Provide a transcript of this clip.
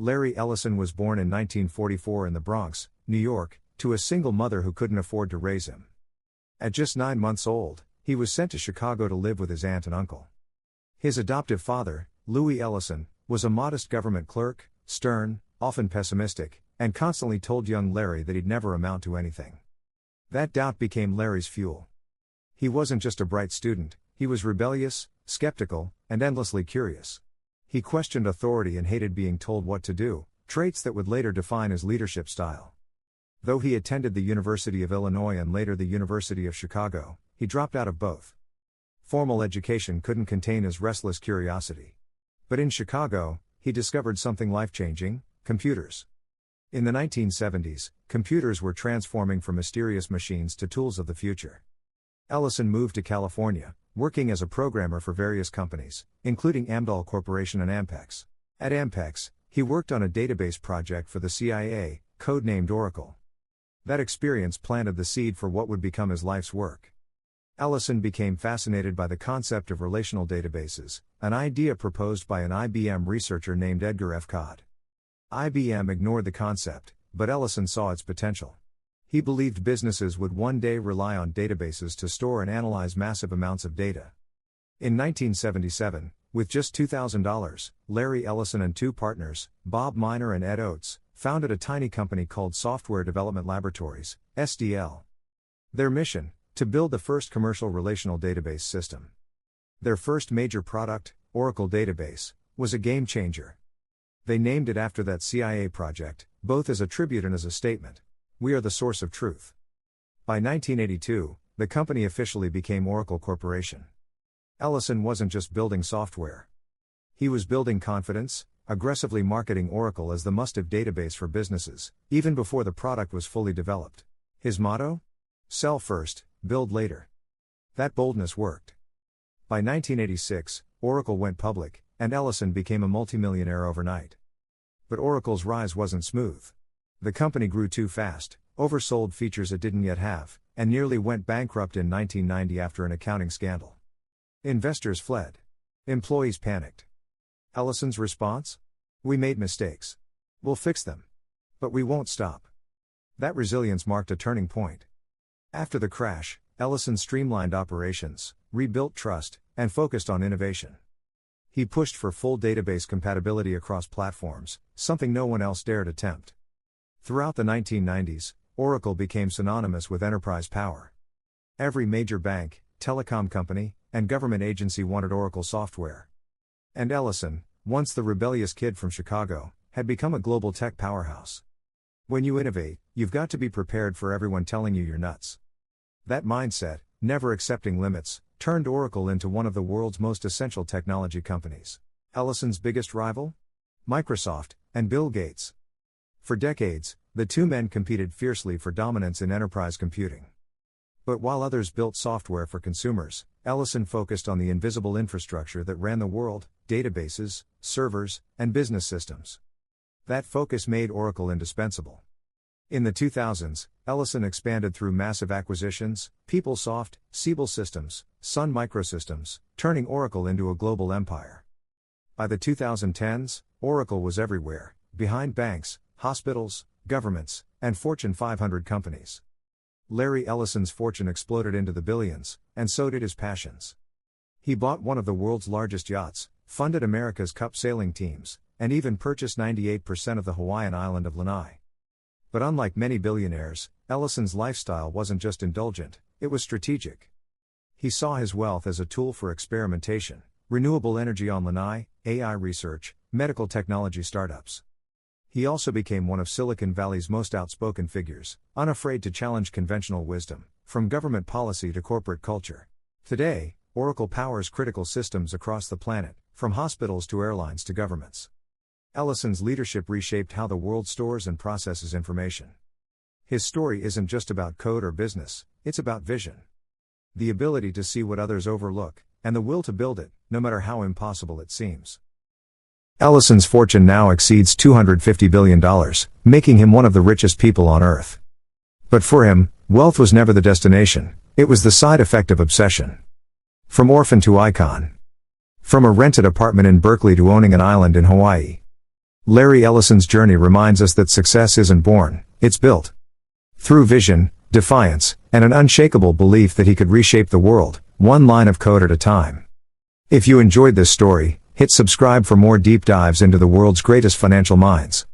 Larry Ellison was born in 1944 in the Bronx, New York, to a single mother who couldn't afford to raise him. At just 9 months old, he was sent to Chicago to live with his aunt and uncle. His adoptive father, Louis Ellison, was a modest government clerk, stern, often pessimistic, and constantly told young Larry that he'd never amount to anything. That doubt became Larry's fuel. He wasn't just a bright student, he was rebellious, skeptical, and endlessly curious. He questioned authority and hated being told what to do, traits that would later define his leadership style. Though he attended the University of Illinois and later the University of Chicago, he dropped out of both. Formal education couldn't contain his restless curiosity. But in Chicago, he discovered something life-changing: computers. In the 1970s, computers were transforming from mysterious machines to tools of the future. Ellison moved to California, working as a programmer for various companies, including Amdahl Corporation and Ampex. At Ampex, he worked on a database project for the CIA, codenamed Oracle. That experience planted the seed for what would become his life's work. Ellison became fascinated by the concept of relational databases, an idea proposed by an IBM researcher named Edgar F. Codd. IBM ignored the concept, but Ellison saw its potential. He believed businesses would one day rely on databases to store and analyze massive amounts of data. In 1977, with just $2,000, Larry Ellison and two partners, Bob Miner and Ed Oates, founded a tiny company called Software Development Laboratories, SDL. Their mission: to build the first commercial relational database system. Their first major product, Oracle Database, was a game changer. They named it after that CIA project, both as a tribute and as a statement. We are the source of truth. By 1982, the company officially became Oracle Corporation. Ellison wasn't just building software. He was building confidence, aggressively marketing Oracle as the must-have database for businesses, even before the product was fully developed. His motto? Sell first, build later. That boldness worked. By 1986, Oracle went public, and Ellison became a multimillionaire overnight. But Oracle's rise wasn't smooth. The company grew too fast, oversold features it didn't yet have, and nearly went bankrupt in 1990 after an accounting scandal. Investors fled. Employees panicked. Ellison's response? We made mistakes. We'll fix them. But we won't stop. That resilience marked a turning point. After the crash, Ellison streamlined operations, rebuilt trust, and focused on innovation. He pushed for full database compatibility across platforms, something no one else dared attempt. Throughout the 1990s, Oracle became synonymous with enterprise power. Every major bank, telecom company, and government agency wanted Oracle software. And Ellison, once the rebellious kid from Chicago, had become a global tech powerhouse. When you innovate, you've got to be prepared for everyone telling you you're nuts. That mindset, never accepting limits, turned Oracle into one of the world's most essential technology companies. Ellison's biggest rival? Microsoft, and Bill Gates. For decades, the two men competed fiercely for dominance in enterprise computing. But while others built software for consumers, Ellison focused on the invisible infrastructure that ran the world: databases, servers, and business systems. That focus made Oracle indispensable. In the 2000s, Ellison expanded through massive acquisitions: PeopleSoft, Siebel Systems, Sun Microsystems, turning Oracle into a global empire. By the 2010s, Oracle was everywhere, behind banks, hospitals, governments, and Fortune 500 companies. Larry Ellison's fortune exploded into the billions, and so did his passions. He bought one of the world's largest yachts, funded America's Cup sailing teams, and even purchased 98% of the Hawaiian island of Lanai. But unlike many billionaires, Ellison's lifestyle wasn't just indulgent, it was strategic. He saw his wealth as a tool for experimentation: renewable energy on Lanai, AI research, medical technology startups. He also became one of Silicon Valley's most outspoken figures, unafraid to challenge conventional wisdom, from government policy to corporate culture. Today, Oracle powers critical systems across the planet, from hospitals to airlines to governments. Ellison's leadership reshaped how the world stores and processes information. His story isn't just about code or business, it's about vision. The ability to see what others overlook, and the will to build it, no matter how impossible it seems. Ellison's fortune now exceeds $250 billion, making him one of the richest people on Earth. But for him, wealth was never the destination, it was the side effect of obsession. From orphan to icon. From a rented apartment in Berkeley to owning an island in Hawaii. Larry Ellison's journey reminds us that success isn't born, it's built. Through vision, defiance, and an unshakable belief that he could reshape the world, one line of code at a time. If you enjoyed this story, hit subscribe for more deep dives into the world's greatest financial minds.